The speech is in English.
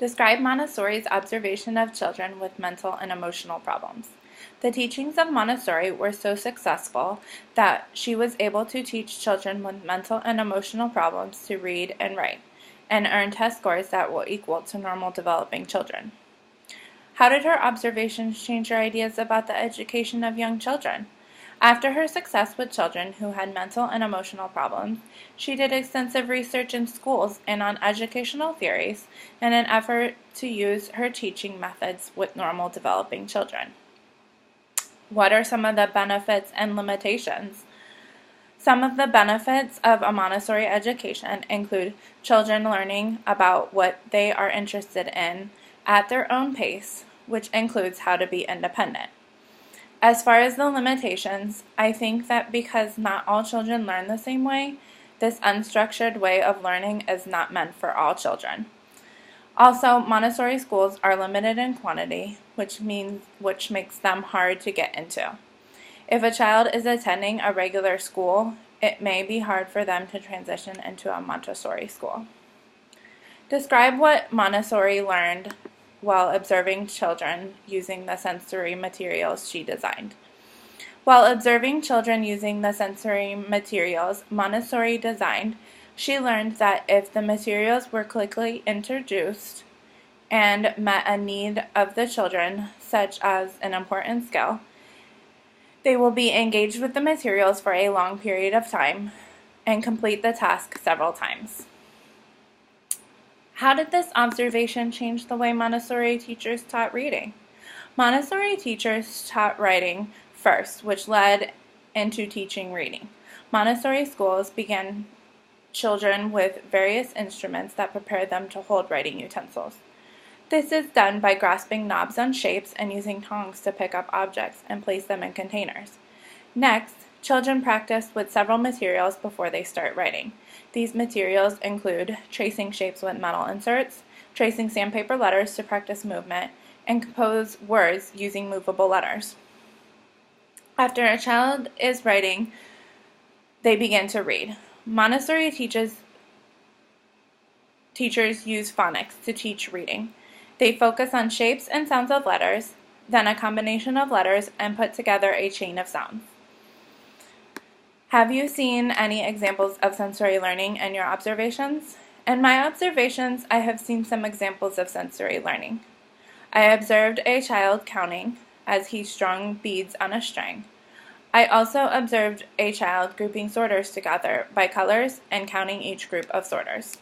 Describe Montessori's observation of children with mental and emotional problems. The teachings of Montessori were so successful that she was able to teach children with mental and emotional problems to read and write, and earn test scores that were equal to normal developing children. How did her observations change her ideas about the education of young children? After her success with children who had mental and emotional problems, she did extensive research in schools and on educational theories in an effort to use her teaching methods with normal developing children. What are some of the benefits and limitations? Some of the benefits of a Montessori education include children learning about what they are interested in at their own pace, which includes how to be independent. As far as the limitations, I think that because not all children learn the same way, this unstructured way of learning is not meant for all children. Also, Montessori schools are limited in quantity, which makes them hard to get into. If a child is attending a regular school, it may be hard for them to transition into a Montessori school. Describe what Montessori learned while observing children using the sensory materials she designed. While observing children using the sensory materials Montessori designed, she learned that if the materials were quickly introduced and met a need of the children, such as an important skill, they will be engaged with the materials for a long period of time and complete the task several times. How did this observation change the way Montessori teachers taught reading? Montessori teachers taught writing first, which led into teaching reading. Montessori schools began children with various instruments that prepared them to hold writing utensils. This is done by grasping knobs on shapes and using tongs to pick up objects and place them in containers. Next, children practice with several materials before they start writing. These materials include tracing shapes with metal inserts, tracing sandpaper letters to practice movement, and compose words using movable letters. After a child is writing, they begin to read. Montessori teachers use phonics to teach reading. They focus on shapes and sounds of letters, then a combination of letters, and put together a chain of sounds. Have you seen any examples of sensory learning in your observations? In my observations, I have seen some examples of sensory learning. I observed a child counting as he strung beads on a string. I also observed a child grouping sorters together by colors and counting each group of sorters.